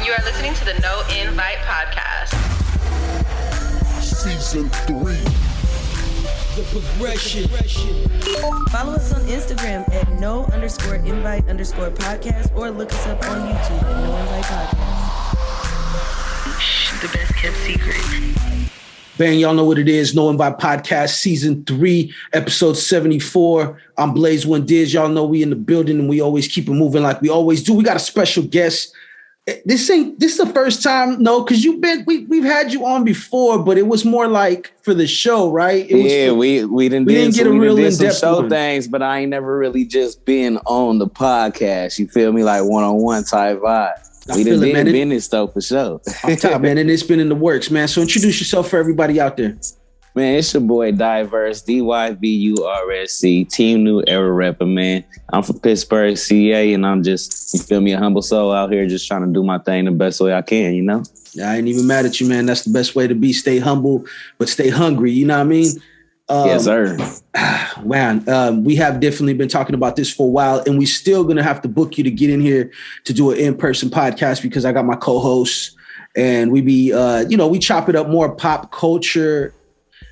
You are listening to the No Invite Podcast. Season 3. The progression. Follow us on Instagram at no_invite_podcast or look us up on YouTube at No Invite Podcast. The best kept secret. Bang, y'all know what it is. No Invite Podcast, Season 3, Episode 74. I'm Blaze One Diz. Y'all know we in the building and we always keep it moving like we always do. We got a special guest. This is the first time, no, because we've had you on before, but it was more like for the show, right? We didn't get a real in-depth show things, but I ain't never really just been on the podcast. You feel me? Like one-on-one type vibe. We done did business though for sure. Off top, man, and it's been in the works, man. So introduce yourself for everybody out there. Man, it's your boy Dyvurse, Dyvurse, Team New Eruh Rapper, man. I'm from Pittsburgh, CA, and I'm just, you feel me, a humble soul out here just trying to do my thing the best way I can, you know? Yeah, I ain't even mad at you, man. That's the best way to be. Stay humble, but stay hungry, you know what I mean? Yes, sir. Man, we have definitely been talking about this for a while, and we still going to have to book you to get in here to do an in-person podcast because I got my co-hosts, and we be, we chop it up more pop culture,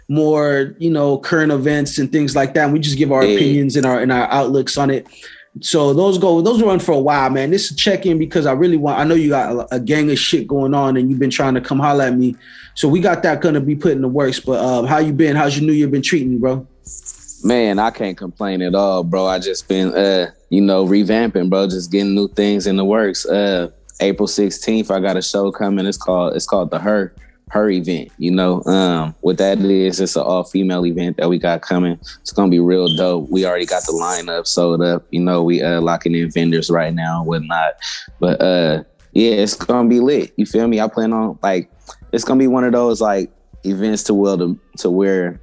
more, current events and things like that. And we just give our opinions and our outlooks on it. So those run for a while, man. This is a check-in because I know you got a gang of shit going on and you've been trying to come holler at me. So we got that going to be put in the works. But how you been? How's your new year been treating you, bro? Man, I can't complain at all, bro. I just been, revamping, bro. Just getting new things in the works. April 16th, I got a show coming. It's called the Her event. What that is, it's an all-female event that we got coming. It's gonna be real dope. We already got the lineup sold up. We locking in vendors right now and whatnot. But it's gonna be lit. You feel me? I plan on it's gonna be one of those events to where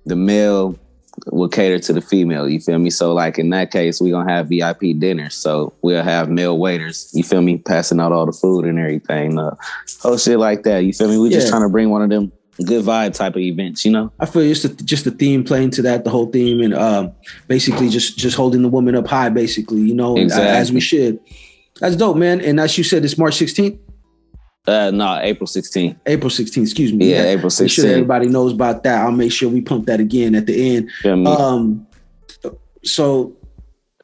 the male will cater to the female. You feel me? So in that case, we're gonna have VIP dinners. So we'll have male waiters. You feel me? Passing out all the food and everything. Whole shit like that. You feel me? We're just trying to bring one of them good vibe type of events, I feel it's just the theme playing to that, the whole theme, and basically just holding the woman up high, basically, exactly. As we should. That's dope, man. And as you said, it's March 16th? No, April 16th. April 16th, excuse me. Yeah, April 16th. Make sure everybody knows about that. I'll make sure we pump that again at the end. So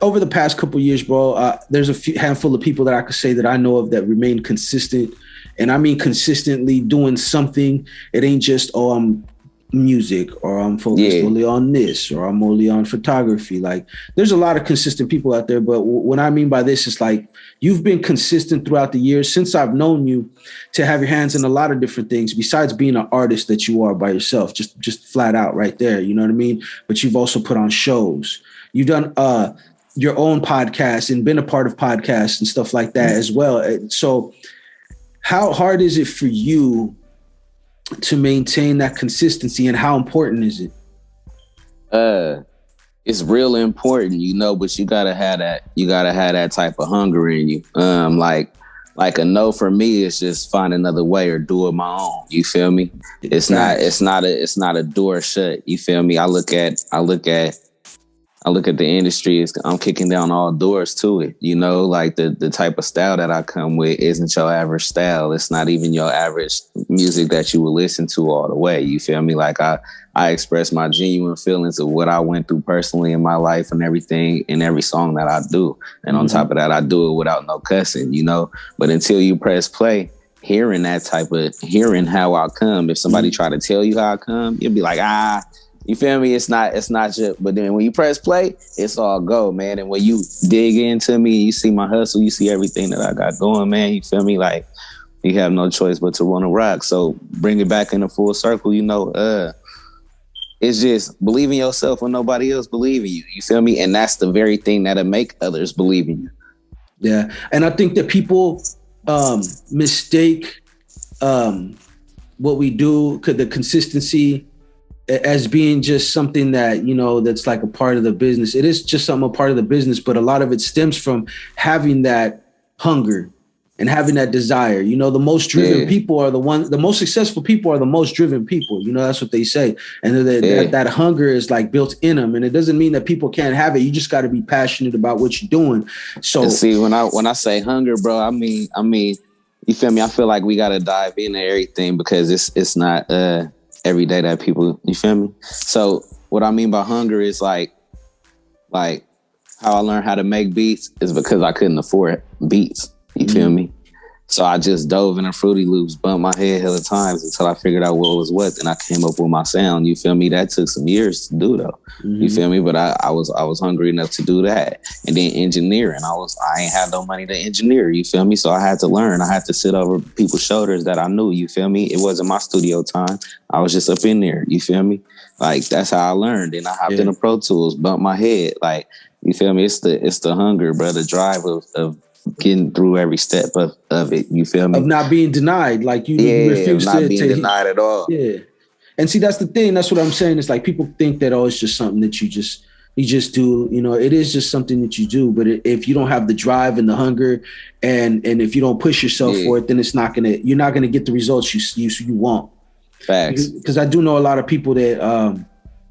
over the past couple of years, bro, there's a handful of people that I could say that I know of that remain consistent. And I mean consistently doing something. It ain't just, I'm music, or I'm focused only on this, or I'm only on photography. There's a lot of consistent people out there. But what I mean by this is you've been consistent throughout the years since I've known you to have your hands in a lot of different things besides being an artist that you are by yourself, just flat out right there. You know what I mean? But you've also put on shows. You've done your own podcast and been a part of podcasts and stuff like that as well. So how hard is it for you to maintain that consistency, and how important is it? It's real important, but you gotta have that. You gotta have that type of hunger in you. Like a no for me is just find another way or do it my own. You feel me? It's not a door shut. You feel me? I look at the industry as I'm kicking down all doors to it. The type of style that I come with isn't your average style. It's not even your average music that you would listen to all the way. You feel me? I express my genuine feelings of what I went through personally in my life and everything in every song that I do. And on top of that, I do it without no cussing, But until you press play, hearing how I come, if somebody try to tell you how I come, you'll be like, you feel me? It's not just, but then when you press play, it's all go, man. And when you dig into me, you see my hustle, you see everything that I got going, man. You feel me? You have no choice but to run a rock. So bring it back in a full circle, it's just believe in yourself when nobody else believe in you. You feel me? And that's the very thing that'll make others believe in you. Yeah. And I think that people mistake what we do, the consistency, as being just something that, that's a part of the business. It is just a part of the business, but a lot of it stems from having that hunger and having that desire. The most driven people are the most successful people are the most driven people. That's what they say. And that hunger is built in them. And it doesn't mean that people can't have it. You just got to be passionate about what you're doing. So see, when I say hunger, bro, I mean, you feel me? I feel like we gotta dive into everything because it's not every day that people, you feel me? So what I mean by hunger is like how I learned how to make beats is because I couldn't afford beats. You feel me? So I just dove in the Fruity Loops, bumped my head hella times until I figured out what was what. And I came up with my sound. You feel me? That took some years to do though. You feel me? But I was hungry enough to do that. And then engineering. I ain't had no money to engineer. You feel me? So I had to learn. I had to sit over people's shoulders that I knew. You feel me? It wasn't my studio time. I was just up in there. You feel me? Like that's how I learned. And I hopped in the Pro Tools, bumped my head. Like, you feel me? It's the hunger, bro. The drive of getting through every step of it. You feel me? Of not being denied. Like you refuse not being denied at all. Yeah. And see, that's the thing. That's what I'm saying. It's like people think that, oh, it's just something that you just do. You know, it is just something that you do. But if you don't have the drive and the hunger and if you don't push yourself for it, then you're not gonna get the results you want. Facts. Because I do know a lot of people that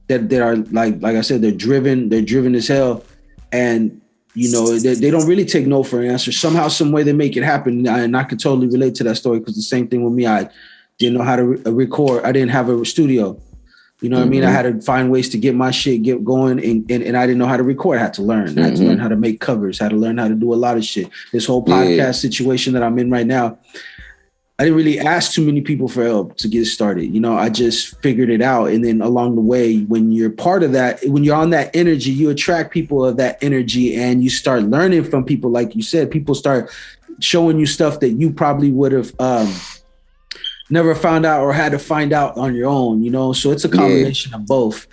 that are like I said, they're driven as hell. And you know, they don't really take no for an answer. Somehow, some way they make it happen. And I can totally relate to that story because the same thing with me. I didn't know how to record. I didn't have a studio. You know what I mean? I had to find ways to get my shit going and I didn't know how to record. I had to learn. I had to learn how to make covers. I had to learn how to do a lot of shit. This whole podcast situation that I'm in right now, I didn't really ask too many people for help to get started. You know, I just figured it out. And then along the way, when you're part of that, when you're on that energy, you attract people of that energy and you start learning from people. Like you said, people start showing you stuff that you probably would have never found out or had to find out on your own, you know? So it's a combination of both.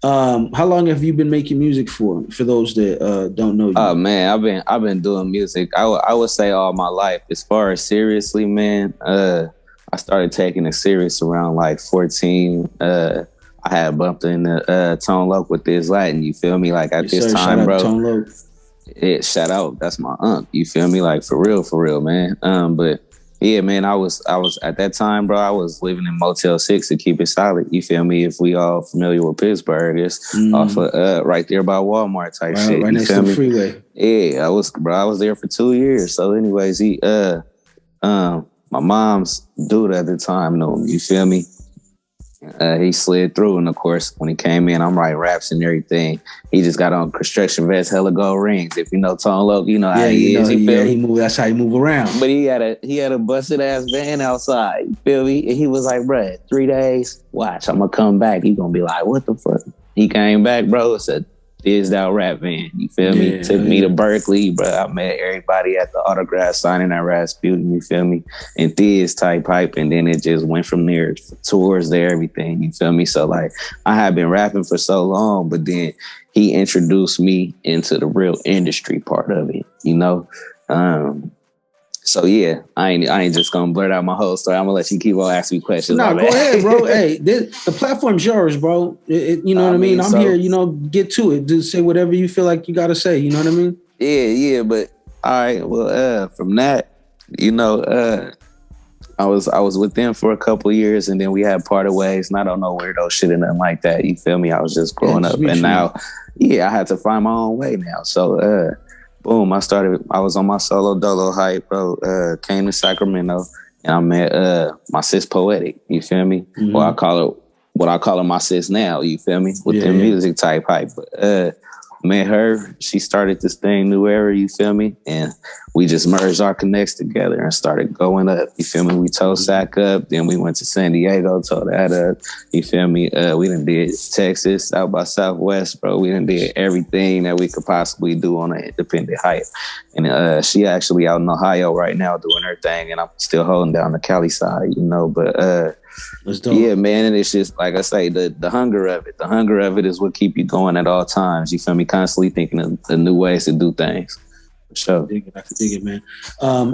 How long have you been making music for those that don't know you? Oh man, I've been doing music. I would say all my life. As far as seriously, man, I started taking it serious around like 14. I had bumped in the Tone Loc with this Latin. You feel me? Like at this time, bro. Tone Loc. Shout out. That's my unc. You feel me? Like for real, man. But yeah, man, I was at that time, bro, I was living in Motel 6 to keep it solid. You feel me? If we all familiar with Pittsburgh, it's off of right there by Walmart type shit. Right next to the freeway. Yeah, I was there for 2 years. So anyways, my mom's dude at the time knew him, you feel me? He slid through, and of course, when he came in, I'm writing raps and everything. He just got on construction vest, hella gold rings. If you know Tone Loc, you know how he is. You feel me? That's how he move around. But he had a busted ass van outside. You feel me? And he was like, "Bruh, 3 days. Watch, I'm gonna come back." He gonna be like, "What the fuck?" He came back, bro. It's a Dizzed out rap van. You feel me? Took me to Berkeley, bro. I met everybody at the autograph signing at Rasputin. You feel me? And Thiz type hype, and then it just went from there. Tours there, everything. You feel me? So like, I had been rapping for so long, but then he introduced me into the real industry part of it. You know. So yeah, I ain't just gonna blurt out my whole story. I'm gonna let you keep on asking me questions. No, go ahead, bro. Hey, the platform's yours, bro. You know what I mean? I'm here, you know, get to it. Just say whatever you feel like you gotta say. You know what I mean? Yeah. But all right, well, from that, you know, I was with them for a couple of years, and then we had parted ways. And I don't know weirdo shit and nothing like that. You feel me? I was just growing up, and now, I had to find my own way now. So, boom, I was on my solo dolo hype, bro. Came to Sacramento, and I met my sis Poetic, you feel me? Mm-hmm. Or what I call her my sis now, you feel me? With the music type hype. But met her, she started this thing, New Era, you feel me? And we just merged our connects together and started going up, you feel me? We told Sac up, then we went to San Diego, told that up, you feel me? We done did Texas, South by Southwest, bro. We done did everything that we could possibly do on an independent hype. And she actually out in Ohio right now doing her thing, and I'm still holding down the Cali side, you know? But yeah, man, and it's just like I say, the hunger of it. The hunger of it is what keep you going at all times. You feel me? Constantly thinking of new ways to do things. For sure. I can dig it, man.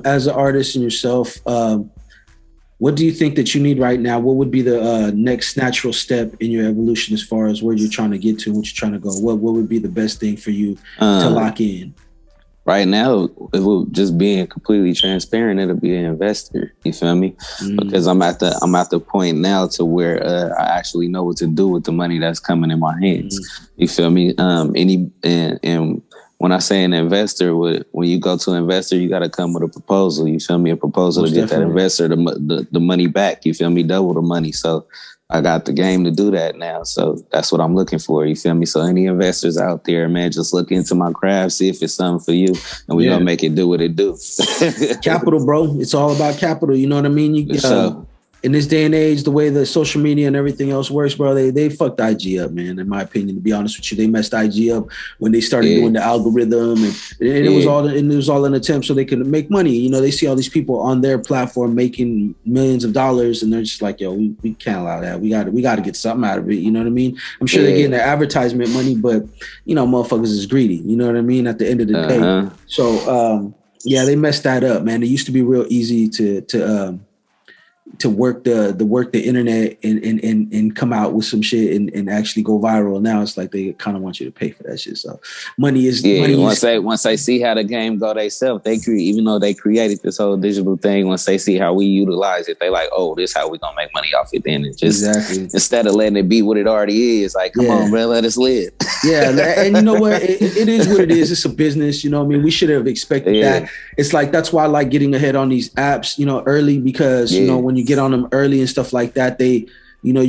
As an artist and yourself, what do you think that you need right now? What would be the next natural step in your evolution as far as where you're trying to get to, what you're trying to go? What would be the best thing for you to lock in? Right now, it will just being completely transparent. It'll be an investor. You feel me? Because I'm at the point now to where I actually know what to do with the money that's coming in my hands. You feel me? And when I say an investor, when you go to an investor, you got to come with a proposal. You feel me? A proposal Most to get definitely. that investor the money back. You feel me? Double the money. So I got the game to do that now. So that's what I'm looking for. You feel me? So any investors out there, man, just look into my craft, see if it's something for you, and we're going to make it do what it do. Capital, bro. It's all about capital. You know what I mean? In this day and age, the way the social media and everything else works, bro, they fucked IG up, man. In my opinion, to be honest with you, they messed IG up when they started doing the algorithm, and it was all an attempt so they could make money. You know, they see all these people on their platform making millions of dollars, and they're just like, yo, we can't allow that. We got to get something out of it. You know what I mean? I'm sure they're getting their advertisement money, but you know, motherfuckers is greedy. You know what I mean? At the end of the day, so they messed that up, man. It used to be real easy to work the internet and come out with some shit and actually go viral. Now it's like they kind of want you to pay for that shit. So money is once they see how the game go themselves, even though they created this whole digital thing, once they see how we utilize it, they like, oh, this is how we gonna make money off it. Then it just instead of letting it be what it already is, like, come on, bro, let us live. And you know what? It is what it is. It's a business. You know what I mean? We should have expected that. It's like, that's why I like getting ahead on these apps, you know, early, because you know, when you get on them early and stuff like that, they, you know,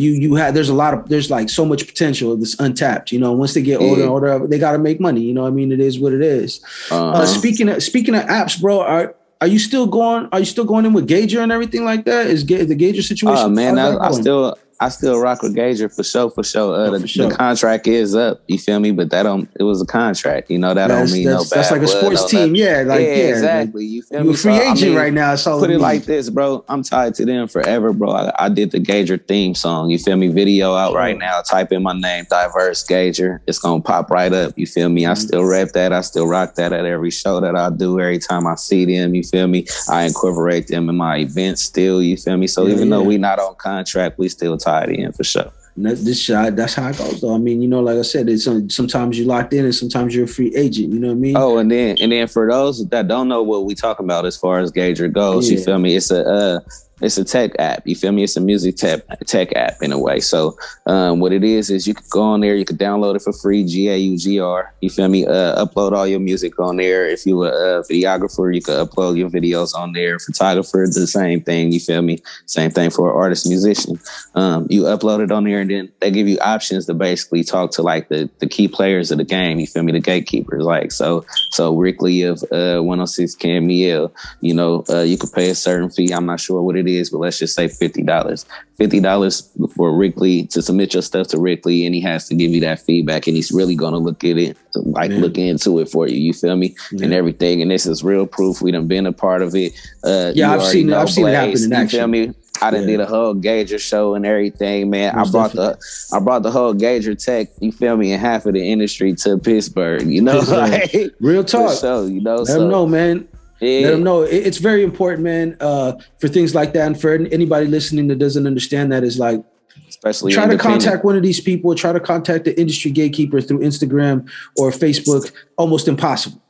there's like so much potential that's untapped. You know, once they get older and older, they got to make money. You know what I mean? It is what it is. Speaking of apps, bro, are you still going in with Gager and everything like that? Is the Gager situation? Oh man, I still rock with Gager for sure. The contract is up. You feel me? But it was a contract. You know, don't mean no bad. That's like a sports team. Exactly. You feel me? You're a free agent right now. So put it like this, bro. I'm tied to them forever, bro. I did the Gager theme song. You feel me? Video out right now. Type in my name, Dyvurse Gager. It's gonna pop right up. You feel me? I still rep that. I still rock that at every show that I do. Every time I see them, you feel me? I incorporate them in my events still. You feel me? So even though we not on contract, we still tied in for sure. That's how it goes, though. I mean, you know, like I said, it's sometimes you're locked in and sometimes you're a free agent. You know what I mean? Oh, and then for those that don't know what we talking about as far as Gager goes, you feel me? It's a tech app. You feel me? It's a music tech app in a way. So what it is you could go on there, you could download it for free, GAUGR. You feel me? Upload all your music on there. If you a videographer, you could upload your videos on there. Photographer, the same thing. You feel me? Same thing for an artist, musician. You upload it on there, and then they give you options to basically talk to like the key players of the game. You feel me? The gatekeepers. Like so Rickley of 106 Camille. You know, you could pay a certain fee. I'm not sure what it is, but let's just say $50. $50 for Rickley to submit your stuff to Rickley, and he has to give you that feedback, and he's really gonna look at it, look into it for you. You feel me? And everything. And this is real proof. We done been a part of it. I've seen it happen in action. You feel me? I done did a whole Gager show and everything, man. I brought the whole Gager tech, you feel me, and half of the industry to Pittsburgh. You know, like, real talk. So, you know, let them know, man. Yeah. Let them know. It's very important, man, for things like that. And for anybody listening that doesn't understand that, is like, especially try to contact one of these people, try to contact the industry gatekeeper through Instagram or Facebook. Almost impossible.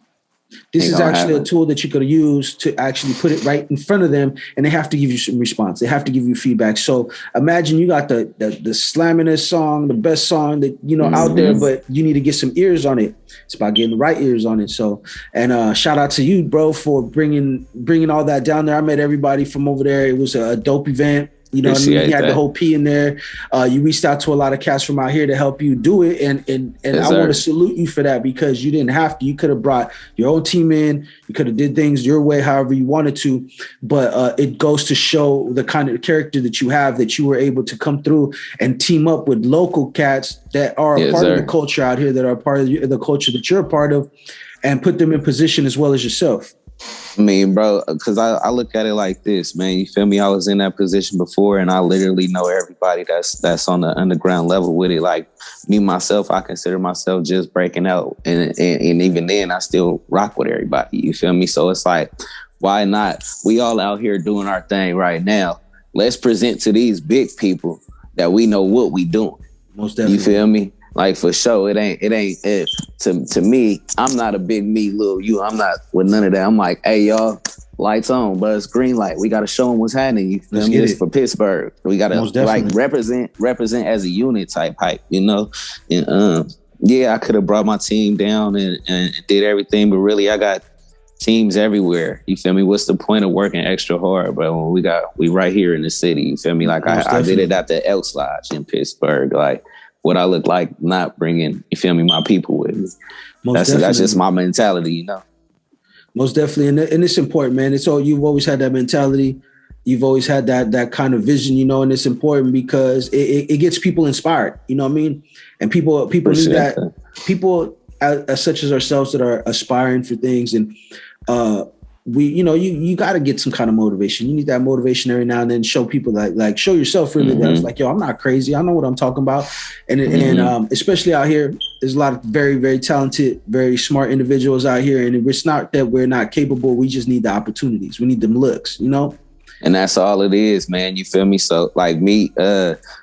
This is actually a tool that you could use to actually put it right in front of them, and they have to give you some response. They have to give you feedback. So imagine you got the slammingest song, the best song that, you know, out there, but you need to get some ears on it. It's about getting the right ears on it. So, and shout out to you, bro, for bringing all that down there. I met everybody from over there. It was a dope event. You know what I mean? You had the whole P in there. You reached out to a lot of cats from out here to help you do it. And I want to salute you for that, because you didn't have to. You could have brought your own team in. You could have did things your way, however you wanted to. But it goes to show the kind of character that you have, that you were able to come through and team up with local cats that are a part of the culture out here, that are part of the culture that you're a part of, and put them in position as well as yourself. I mean, bro, because I look at it like this, man. You feel me? I was in that position before, and I literally know everybody that's on the underground level with it. Like me, myself, I consider myself just breaking out. And even then, I still rock with everybody. You feel me? So it's like, why not? We all out here doing our thing right now. Let's present to these big people that we know what we doing. Most definitely. You feel me? Like, for sure, it ain't to me, I'm not a big me, little you. I'm not with none of that. I'm like, hey, y'all, lights on, but it's green light. We got to show them what's happening. You feel me? This for Pittsburgh. We got to like represent as a unit type hype, you know? And yeah, I could have brought my team down and did everything, but really I got teams everywhere. You feel me? What's the point of working extra hard, bro? When we right here in the city. You feel me? Like I did it at the Elks Lodge in Pittsburgh. Like what I look like not bringing, you feel me, my people with me. That's just my mentality, you know. Most definitely, and it's important, man. It's all, you've always had that mentality. You've always had that kind of vision, you know, and it's important because it gets people inspired. You know what I mean? And people need that. People as such as ourselves that are aspiring for things, and you got to get some kind of motivation. You need that motivation every now and then. Show people like show yourself really that it's like, yo, I'm not crazy. I know what I'm talking about. And especially out here, there's a lot of very, very talented, very smart individuals out here. And it's not that we're not capable. We just need the opportunities. We need them looks, you know? And that's all it is, man. You feel me? So like me,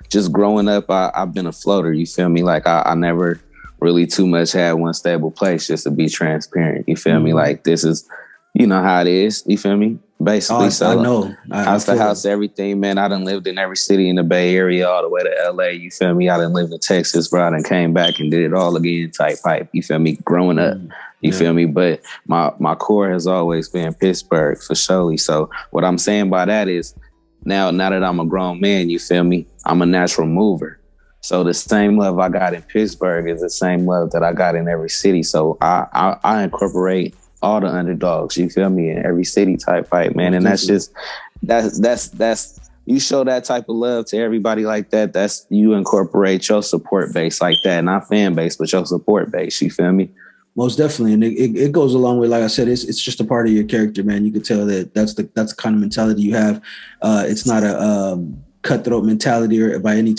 just growing up, I've been a floater. You feel me? Like I never really too much had one stable place, just to be transparent. You feel me? Like this is, you know how it is. You feel me? Basically, I know. House to house, everything, man. I done lived in every city in the Bay Area all the way to LA. You feel me? I done lived in Texas, bro. I done came back and did it all again type pipe. You feel me? Growing up. You feel me? But my core has always been Pittsburgh for surely. So what I'm saying by that is now that I'm a grown man, you feel me? I'm a natural mover. So the same love I got in Pittsburgh is the same love that I got in every city. So I incorporate all the underdogs, you feel me, in every city type fight, man. And that's you show that type of love to everybody like that. That's you incorporate your support base like that, not fan base, but your support base. You feel me? Most definitely, and it goes a long way. Like I said, it's just a part of your character, man. You could tell that that's the kind of mentality you have. It's not a cutthroat mentality or by any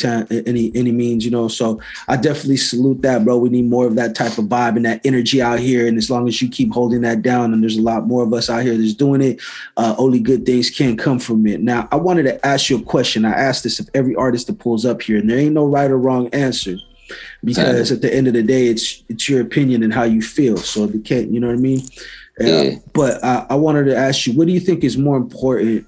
means, you know. So I definitely salute that, bro. We need more of that type of vibe and that energy out here. And as long as you keep holding that down, and there's a lot more of us out here that's doing it, only good things can come from it. Now, I wanted to ask you a question. I asked this of every artist that pulls up here, and there ain't no right or wrong answer. Because at the end of the day, it's your opinion and how you feel. So they can't, you know what I mean? But I wanted to ask you, what do you think is more important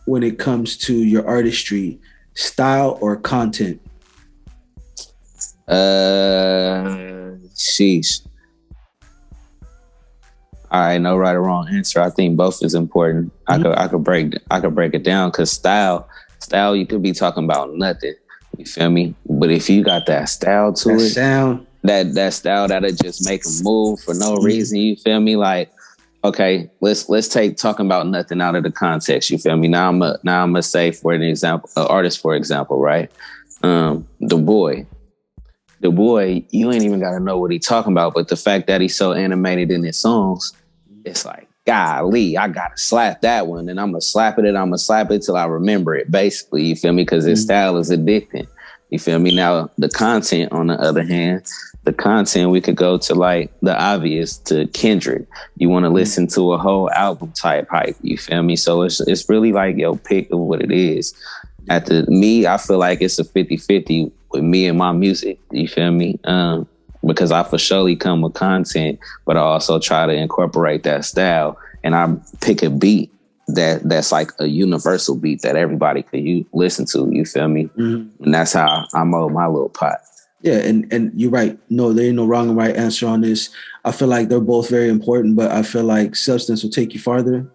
when it comes to your artistry, style or content? Sheesh. All right, no right or wrong answer. I think both is important. I could break it down because style, you could be talking about nothing. You feel me? But if you got that style to it, sound, that style that'll just make them move for no reason. You feel me? Like, okay, let's take talking about nothing out of the context. You feel me? Now I'm gonna say for an example, artist for example, right? The boy, you ain't even gotta know what he talking about, but the fact that he's so animated in his songs, it's like, golly, I gotta slap that one, and I'm gonna slap it till I remember it. Basically, you feel me? Because his style is addicting. You feel me? Now the content, on the other hand, we could go to like the obvious, to Kendrick. You want to listen to a whole album type hype. You feel me? So it's really like your pick of what it is. I feel like it's a 50-50 with me and my music. You feel me? Because I for surely come with content, but I also try to incorporate that style, and I pick a beat that's like a universal beat that everybody could listen to. You feel me? Mm-hmm. And that's how I mold my little pot. Yeah, and you're right. No, there ain't no wrong and right answer on this. I feel like they're both very important, but I feel like substance will take you farther.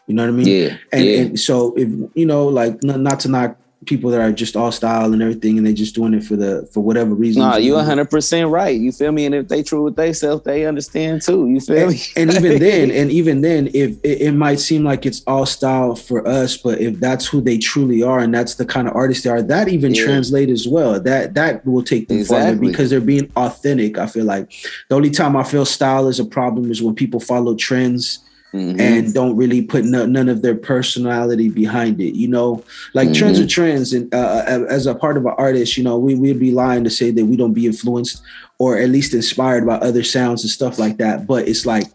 You know what I mean? Yeah. And so if you know, like not to knock people that are just all style and everything, and they just doing it for whatever reason. No, you 100% right. You feel me? And if they true with themselves, they understand too. You feel me? And even then, if it might seem like it's all style for us, but if that's who they truly are and that's the kind of artists they are, that even translate as well. That will take them farther because they're being authentic. I feel like the only time I feel style is a problem is when people follow trends. Mm-hmm. And don't really put none of their personality behind it, you know. Like trends are trends, and as a part of an artist, you know, we'd be lying to say that we don't be influenced or at least inspired by other sounds and stuff like that. But it's like,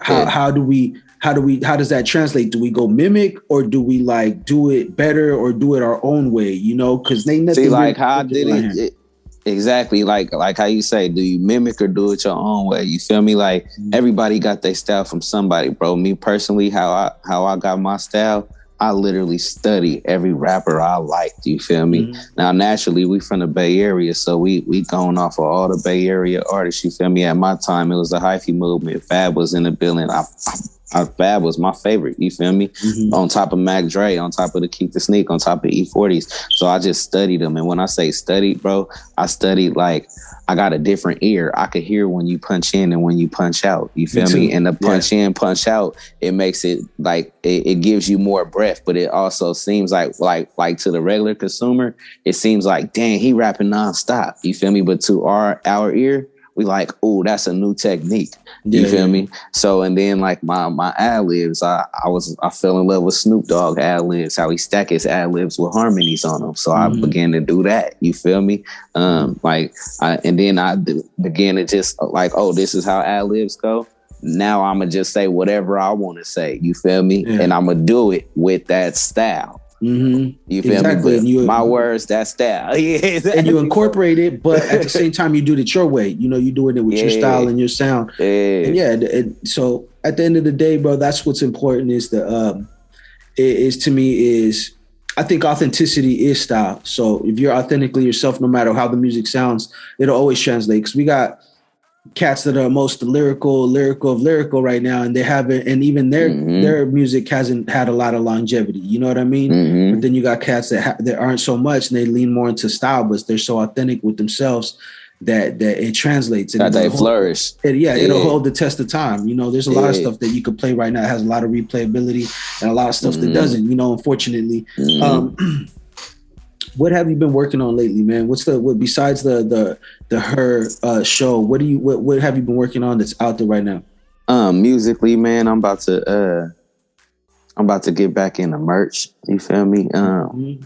how does that translate? Do we go mimic, or do we like do it better or do it our own way? You know, because they nothing. See, like how I did it. Exactly, like how you say, do you mimic or do it your own way? You feel me? Like everybody got their style from somebody, bro. Me personally, how I got my style I literally study every rapper I liked. You feel me? Now, naturally, we from the Bay Area, so we going off of all the Bay Area artists. You feel me? At my time, it was the hyphy movement. Fab was in the building. Fab was my favorite. You feel me? On top of Mac Dre, on top of the Keep the Sneak, on top of E40s. So I just studied them. And when I say studied, bro, I studied like I got a different ear. I could hear when you punch in and when you punch out. You feel me? And the punch in, punch out, it makes it like it gives you more breath, but it also seems like to the regular consumer, it seems like, dang, he rapping nonstop. You feel me? But to our ear, we like, oh, that's a new technique. You feel me? So, and then like my ad-libs, I fell in love with Snoop Dogg ad-libs, how he stack his ad-libs with harmonies on them. So I began to do that. You feel me? And then I began to just like, oh, this is how ad-libs go. Now I'm going to just say whatever I want to say. You feel me? Yeah. And I'm going to do it with that style. You feel me? My words, that style. And you incorporate it, but at the same time, you do it your way. You know, you're doing it with your style and your sound. And so at the end of the day, bro, that's what's important is I think authenticity is style. So if you're authentically yourself, no matter how the music sounds, it'll always translate. Because we got cats that are most lyrical right now, and they haven't, and even their music hasn't had a lot of longevity. You know what I mean? But then you got cats that aren't so much, and they lean more into style, but they're so authentic with themselves that it translates. And that they flourish. It'll hold the test of time. You know, there's a lot of stuff that you could play right now that has a lot of replayability, and a lot of stuff that doesn't. You know, unfortunately. What have you been working on lately, man? What besides the Her show? What have you been working on that's out there right now? Musically, man, I'm about to get back into merch. You feel me?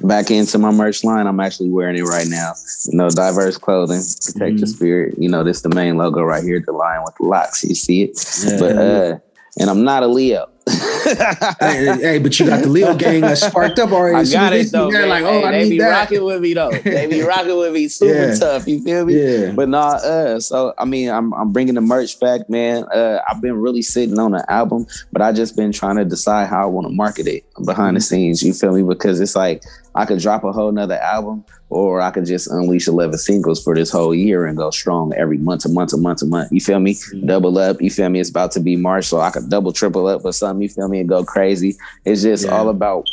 Back into my merch line. I'm actually wearing it right now. You know, Dyvurse clothing, protect your spirit. You know, this is the main logo right here, the lion with the locks. You see it? And I'm not a Leo. hey, but you got the Leo gang that sparked up already. I got it though, man. Like, they be rocking with me though. They be rocking with me super tough. You feel me? Yeah. But so I mean, I'm bringing the merch back, man. I've been really sitting on the album, but I just been trying to decide how I want to market it behind the scenes. You feel me? Because it's like I could drop a whole nother album, or I could just unleash 11 singles for this whole year and go strong every month. You feel me? Double up. You feel me? It's about to be March, so I could double, triple up or something. You feel me? And go crazy. It's just all about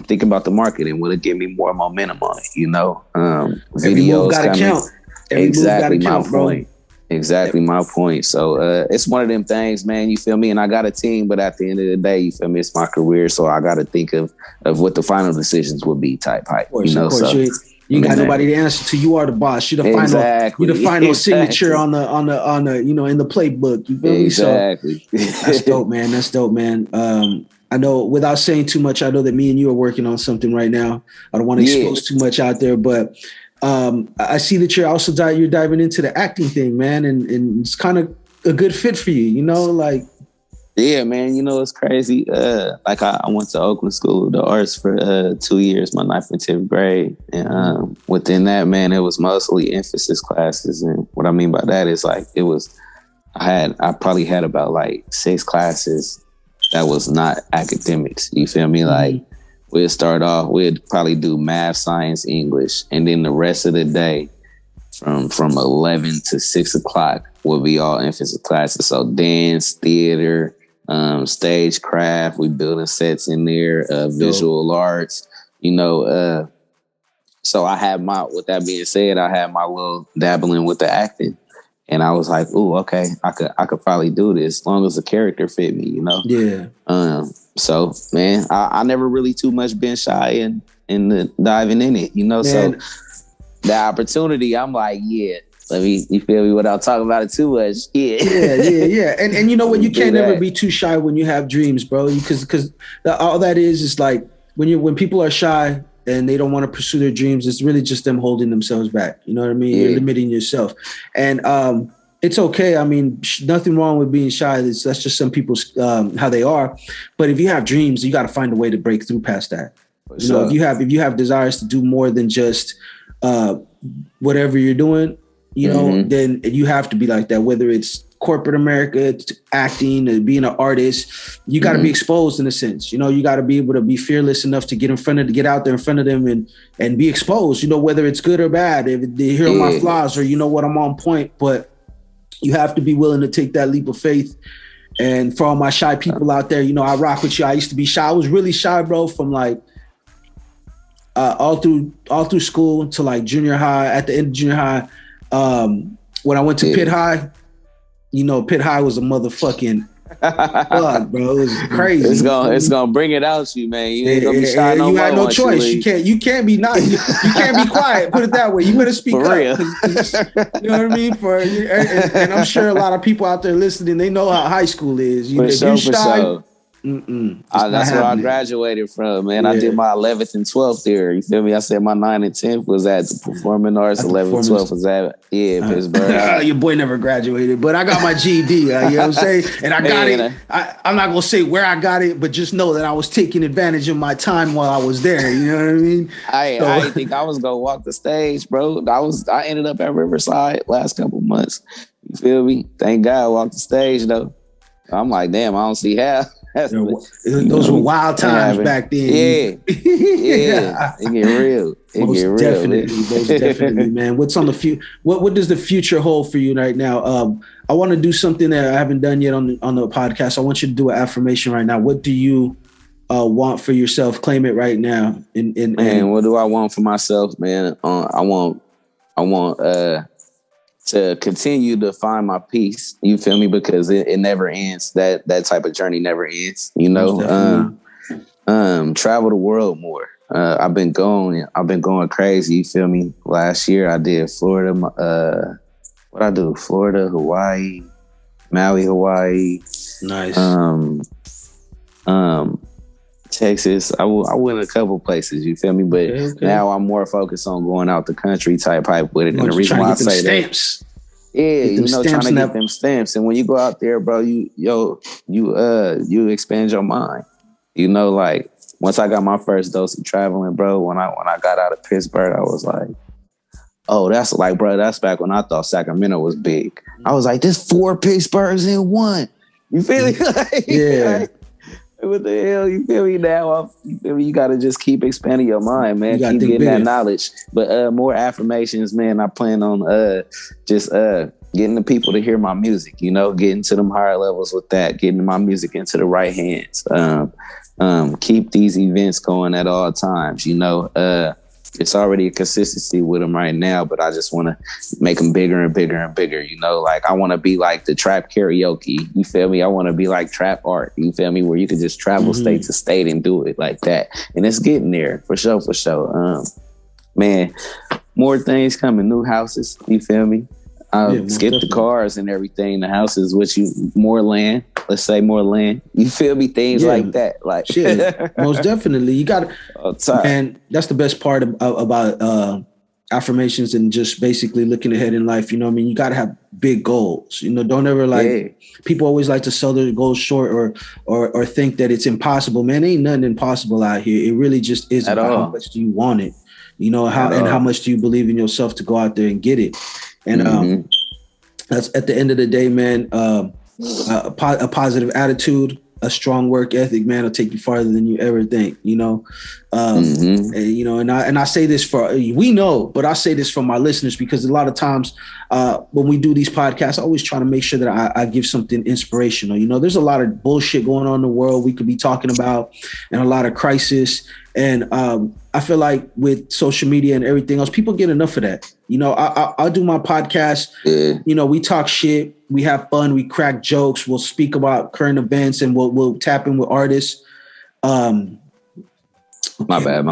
thinking about the market and will it give me more momentum on it? You know, videos gotta count. Exactly my point. Exactly my point. So it's one of them things, man. You feel me? And I got a team, but at the end of the day, you feel me? It's my career, so I got to think of what the final decisions would be. Type hype. You know, so you got nobody to answer to. You are the boss. You're the final signature on the you know, in the playbook. You feel me? So that's dope, man. That's dope, man. I know, without saying too much, I know that me and you are working on something right now. I don't want to expose too much out there, but I see that you're diving into the acting thing, man, and it's kind of a good fit for you, you know, like. Yeah, man, you know, it's crazy. Like I went to Oakland School of the Arts for 2 years, my 9th and 10th grade. And within that, man, it was mostly emphasis classes. And what I mean by that is like, I probably had about like 6 classes that was not academics. You feel me? Like we'd start off, we'd probably do math, science, English. And then the rest of the day from 11 to 6 o'clock would be all emphasis classes. So dance, theater, stagecraft, we building sets in there, visual arts, you know. So I had with that being said, I had my little dabbling with the acting. And I was like, "Ooh, okay, I could probably do this as long as the character fit me, you know." Yeah. So man, I never really too much been shy in diving in it, you know. Man. So the opportunity, I'm like, you feel me? Without talking about it too much, yeah. And you know what? You can't never be too shy when you have dreams, bro. Because all that is like when people are shy and they don't want to pursue their dreams, it's really just them holding themselves back. You know what I mean? You're limiting yourself. And it's okay. I mean, nothing wrong with being shy. That's just some people's how they are. But if you have dreams, you got to find a way to break through past that. You know, if you have desires to do more than just whatever you're doing, you know, then you have to be like that, whether it's corporate America, to acting, to being an artist, you got to be exposed in a sense. You know, you got to be able to be fearless enough to get out there in front of them and be exposed. You know, whether it's good or bad, if they hear my flaws or you know what, I'm on point, but you have to be willing to take that leap of faith. And for all my shy people out there, you know, I rock with you. I used to be shy. I was really shy, bro, from like all through school to like junior high. At the end of junior high, when I went to Pitt High, you know, Pitt High was a motherfucking fuck, bro. It was crazy. It's gonna bring it out you, man. You ain't gonna be shy no more. You had no choice. You can't be not. You can't be quiet. Put it that way. You better speak For up. real. You know what I mean? And I'm sure a lot of people out there listening, they know how high school is. You know, if you're shy, that's where I graduated from, man. I did my 11th and 12th there. You feel me? I said my 9th and 10th was at the Performing Arts. 11th and 12th was at Pittsburgh. Your boy never graduated, but I got my GED. You know what I'm saying? And I got it. I'm not gonna say where I got it, but just know that I was taking advantage of my time while I was there. You know what I mean? I didn't think I was gonna walk the stage, bro. I ended up at Riverside last couple months. You feel me? Thank God I walked the stage though. I'm like, damn, I don't see how. Those were wild times back then. Yeah. It get real. Most definitely, man. What's on the future? What does the future hold for you right now? I want to do something that I haven't done yet on the podcast. I want you to do an affirmation right now. What do you want for yourself? Claim it right now. Man, what do I want for myself, man? I want to continue to find my peace. You feel me? Because it never ends. That type of journey never ends. You know, travel the world more. I've been going crazy. You feel me? Last year I did Florida. What I do? Florida, Hawaii, Maui, Hawaii. Nice. Texas. I went a couple places, you feel me? But now I'm more focused on going out the country type with it. And the reason why I say stamps. That, you know, trying to get them stamps. And when you go out there, bro, you expand your mind. You know, like once I got my first dose of traveling, bro, when I got out of Pittsburgh, I was like, oh, that's back when I thought Sacramento was big. I was like, there's 4 Pittsburghs in one. You feel me? Like, what the hell? You feel me now? You got to just keep expanding your mind, man. Keep getting that knowledge. But more affirmations, man. I plan on just getting the people to hear my music, you know, getting to them higher levels with that, getting my music into the right hands. Keep these events going at all times, you know. It's already a consistency with them right now, but I just want to make them bigger and bigger and bigger, you know? Like, I want to be like the trap karaoke, you feel me? I want to be like trap art, you feel me? Where you could just travel state to state and do it like that. And it's getting there, for sure. Man, more things coming, new houses, you feel me? Skip the cars and everything. The houses with you, more land. Let's say more land. You feel me? Things like that. Like shit, most definitely. You got to, and that's the best part about affirmations and just basically looking ahead in life. You know what I mean? You got to have big goals. You know, don't ever people always like to sell their goals short or think that it's impossible. Man, ain't nothing impossible out here. It really just is about how much do you want it? You know, how much do you believe in yourself to go out there and get it? And that's at the end of the day, man, a positive attitude, a strong work ethic, man, will take you farther than you ever think, you know? And, you know, and I say this but I say this for my listeners, because a lot of times when we do these podcasts, I always try to make sure that I give something inspirational. You know, there's a lot of bullshit going on in the world we could be talking about, and a lot of crisis. And I feel like with social media and everything else, people get enough of that. You know, I'll do my podcast. You know, we talk shit, we have fun, we crack jokes, we'll speak about current events, and we'll tap in with artists. My bad.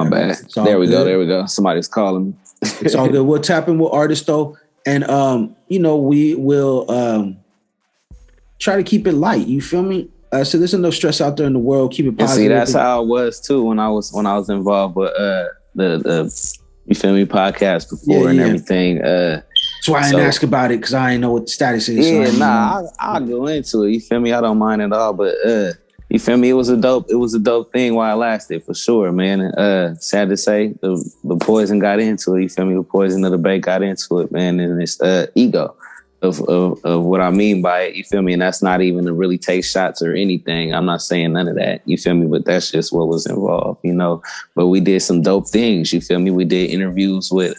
There we go. Somebody's calling me. It's all good. We'll tap in with artists though, and you know, we will try to keep it light. You feel me? So there's enough stress out there in the world. Keep it positive. See, that's how it was too when I was involved with the you feel me podcast before and everything. That's why I didn't ask about it, because I didn't know what the status is. Yeah, I'll go into it. You feel me? I don't mind at all. But you feel me? It was a dope thing while it lasted, for sure, man. Sad to say, the poison got into it. You feel me? The poison of the bait got into it, man. And it's ego. of what I mean by it. You feel me? And that's not even to really take shots or anything. I'm not saying none of that. You feel me? But that's just what was involved, you know. But we did some dope things. You feel me? We did interviews with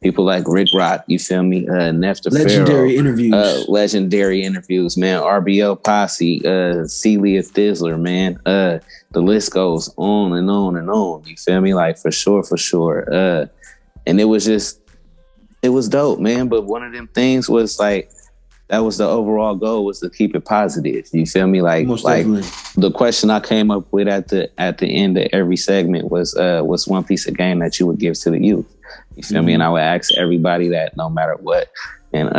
people like Rick Rock. You feel me? Nefta legendary interviews. Legendary interviews, man. RBL Posse, Celia Thizzler, man. The list goes on and on and on. You feel me? Like for sure. And it was dope, man. But one of them things was like, that was the overall goal, was to keep it positive. You feel me? Like the question I came up with at the end of every segment was what's one piece of game that you would give to the youth? You feel me? And I would ask everybody that, no matter what. And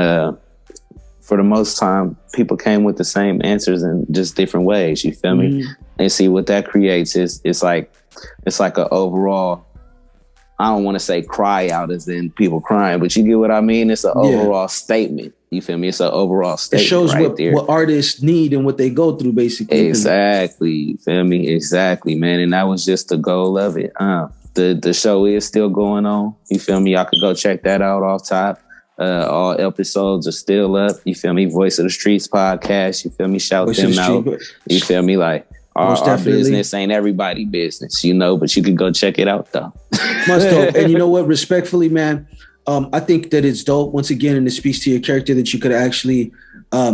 for the most time, people came with the same answers in just different ways. You feel me? And see what that creates is it's like an overall, I don't want to say cry out as in people crying, but you get what I mean? It's an overall statement. You feel me? It's an overall statement. It shows right what artists need and what they go through, basically. Exactly. You feel me? Exactly, man. And that was just the goal of it. The show is still going on. You feel me? Y'all could go check that out off top. All episodes are still up. You feel me? Voice of the Streets podcast. You feel me? Shout Voice them out. You feel me? Like, our business ain't everybody business, you know, but you could go check it out though. Must dope. And you know what? Respectfully, man, I think that it's dope, once again, and it speaks to your character that you could actually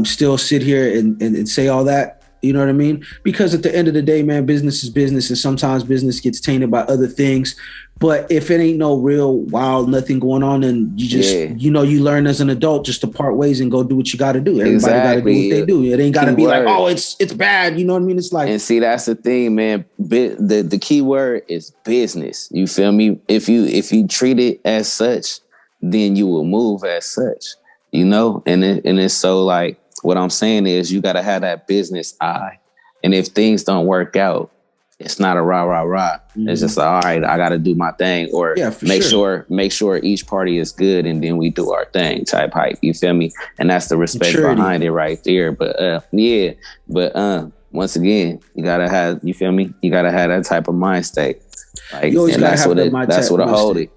still sit here and say all that. You know what I mean? Because at the end of the day, man, business is business, and sometimes business gets tainted by other things. But if it ain't no real wild nothing going on, and you just, you know, you learn as an adult just to part ways and go do what you got to do. Everybody got to do what they do. It ain't got to be like, oh, it's bad. You know what I mean? It's like, and see, that's the thing, man. The key word is business. You feel me? If you treat it as such, then you will move as such. You know, and it's so like, what I'm saying is you got to have that business eye, and if things don't work out, it's not a rah, rah, rah. It's just all right, I got to do my thing, or make sure each party is good, and then we do our thing type hype. You feel me? And that's the respect behind it right there. But once again, you got to have, you feel me? You got to have that type of mind state. Like, and that's what I hold it.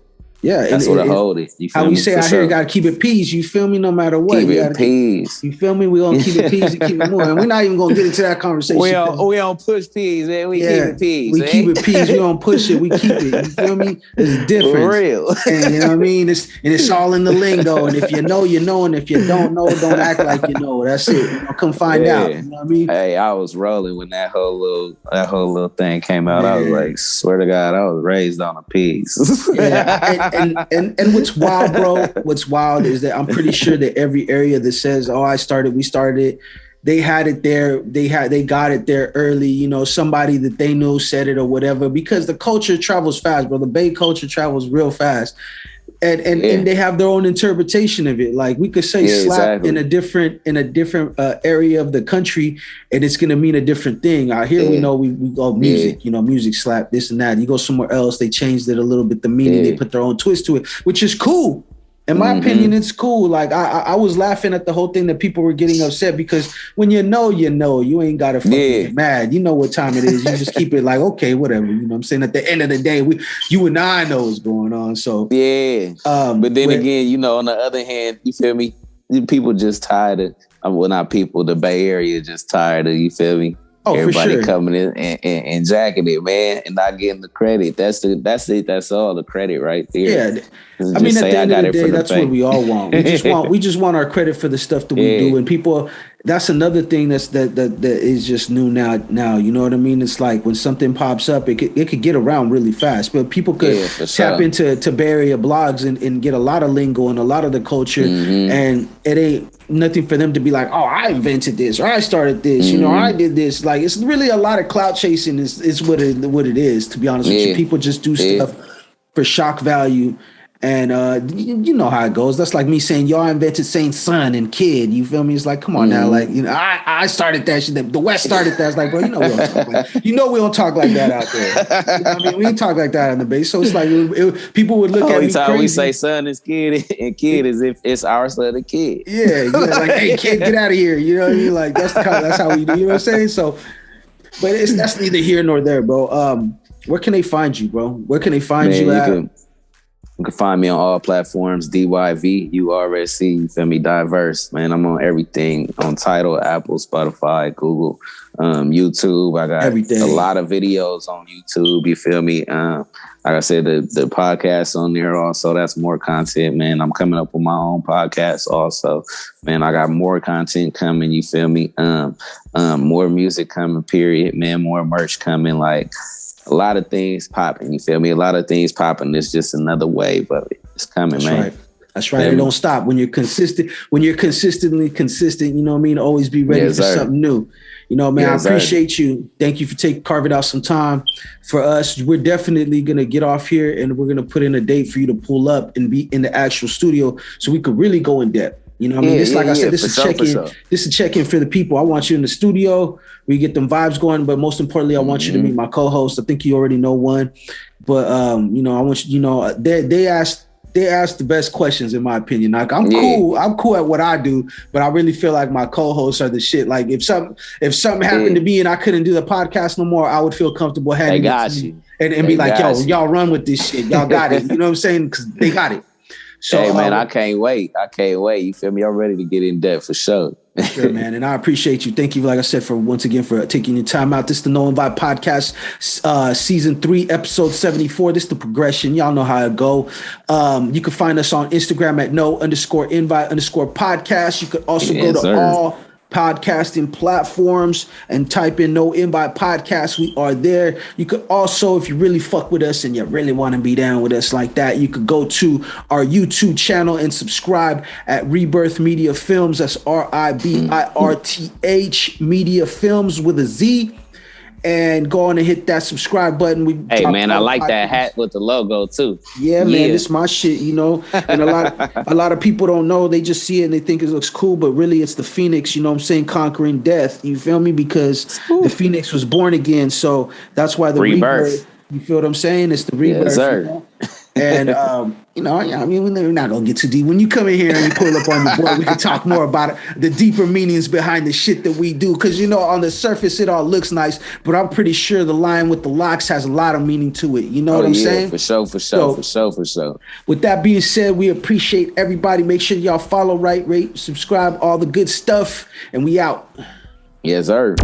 Yeah, that's what I hold it. You feel how me? We say out here, you gotta keep it Peeze. You feel me? No matter what, keep it Peeze. You feel me? We gonna keep it Peeze and keep it moving. We're not even gonna get into that conversation. We don't push Peeze, man. We keep it Peeze. We keep it Peeze. We don't push it. We keep it. You feel me? It's different. For real. And you know what I mean? It's all in the lingo. And if you know, you know, and if you don't know, don't act like you know. That's it. You know, come find out. You know what I mean? Hey, I was rolling when that whole little thing came out. I was like, swear to God, I was raised on a Peeze. Yeah, and what's wild, bro? What's wild is that I'm pretty sure that every area that says, "Oh, we started," they had it there. They got it there early. You know, somebody that they knew said it or whatever. Because the culture travels fast, bro. The Bay culture travels real fast, and they have their own interpretation of it. Like we could say slap in a different area of the country, and it's gonna mean a different thing. Out here, we know we go music. You know, music slap this and that. You go somewhere else, they changed it a little bit. The meaning, they put their own twist to it, which is cool. In my opinion, it's cool. Like I was laughing at the whole thing that people were getting upset because when you know, you ain't gotta fucking get mad. You know what time it is. You just keep it like, okay, whatever. You know what I'm saying? At the end of the day, you and I know what's going on. So but then again, you know, on the other hand, you feel me? People just tired of, well, not people, the Bay Area just tired of, you feel me? Oh, everybody for sure. coming in and jacking it, man, and not getting the credit. That's it. That's all the credit right there. Yeah, I mean, at the end of the day, that's what we all want. We just want our credit for the stuff that we do. And people, that's another thing that is just new now. You know what I mean? It's like when something pops up, it could get around really fast. But people could tap into Bay Area blogs and get a lot of lingo and a lot of the culture, and it ain't nothing for them to be like, oh, I invented this or I started this, you know, or I did this. Like, it's really a lot of clout chasing is what it is, to be honest with you. People just do stuff for shock value. And you know how it goes. That's like me saying, y'all invented saying son and kid. You feel me? It's like, come on now. Like, you know, I started that shit. The West started that. It's like, bro, you know we don't talk like that. You know we don't talk like that out there. You know what I mean? We ain't talk like that on the base. So it's like people would look at me crazy. We say son is kid and kid as if it's our son and kid. Yeah, like, hey kid, get out of here. You know what I mean? Like that's how we do. You know what I'm saying? So, but that's neither here nor there, bro. Where can they find you, bro? Where can they find you at? You can find me on all platforms, DYV, you already see, you feel me, Dyvurse. Man, I'm on everything, on Tidal, Apple, Spotify, Google, YouTube. I got everything. A lot of videos on YouTube, you feel me? Like I said, the podcast on there also, that's more content, man. I'm coming up with my own podcast also. Man, I got more content coming, you feel me? More music coming, period, man, more merch coming, like a lot of things popping, you feel me? A lot of things popping. It's just another wave of it. It's coming, that's man. Right. That's right. It don't stop. When you're consistently consistent, you know what I mean? Always be ready for something new. You know, man, I appreciate you. Thank you for carving out some time for us. We're definitely going to get off here and we're going to put in a date for you to pull up and be in the actual studio so we could really go in depth. You know what I mean? This, like I said, this is check-in. This is check-in for the people. I want you in the studio. We get them vibes going, but most importantly, I want you to meet my co-host. I think you already know one. But, you know, I want you, you know, they ask the best questions, in my opinion. Like I'm cool at what I do, but I really feel like my co-hosts are the shit. Like if something happened to me and I couldn't do the podcast no more, I would feel comfortable handing it to you and be like, yo, y'all run with this shit. Y'all got it. You know what I'm saying? Because they got it. So, hey man, I can't wait. You feel me? I'm ready to get in depth for sure. Sure, man. And I appreciate you. Thank you, like I said, for once again for taking your time out. This is the No Invite Podcast, season 3, episode 74. This is the progression. Y'all know how it go. You can find us on Instagram at no_invite_podcast. You could also go to all podcasting platforms and type in No Invite Podcast. We are there. You could also, if you really fuck with us and you really want to be down with us like that, you could go to our YouTube channel and subscribe at RiBirth Media Films. That's RiBirth Media Films with a Z. And go on and hit that subscribe button. Hey man, I like that hat with the logo too. Yeah, man, this is my shit, you know. And a lot of people don't know. They just see it and they think it looks cool, but really it's the Phoenix, you know what I'm saying, conquering death. You feel me? Because the Phoenix was born again. So that's why the rebirth. You feel what I'm saying? It's the rebirth. Yes, sir. You know? And you know, I mean, we're not gonna get too deep. When you come in here and you pull up on the board, we can talk more about it, the deeper meanings behind the shit that we do. Because you know, on the surface, it all looks nice, but I'm pretty sure the line with the locks has a lot of meaning to it. You know what I'm saying? For sure. With that being said, we appreciate everybody. Make sure y'all follow, rate, subscribe, all the good stuff, and we out. Yes, sir.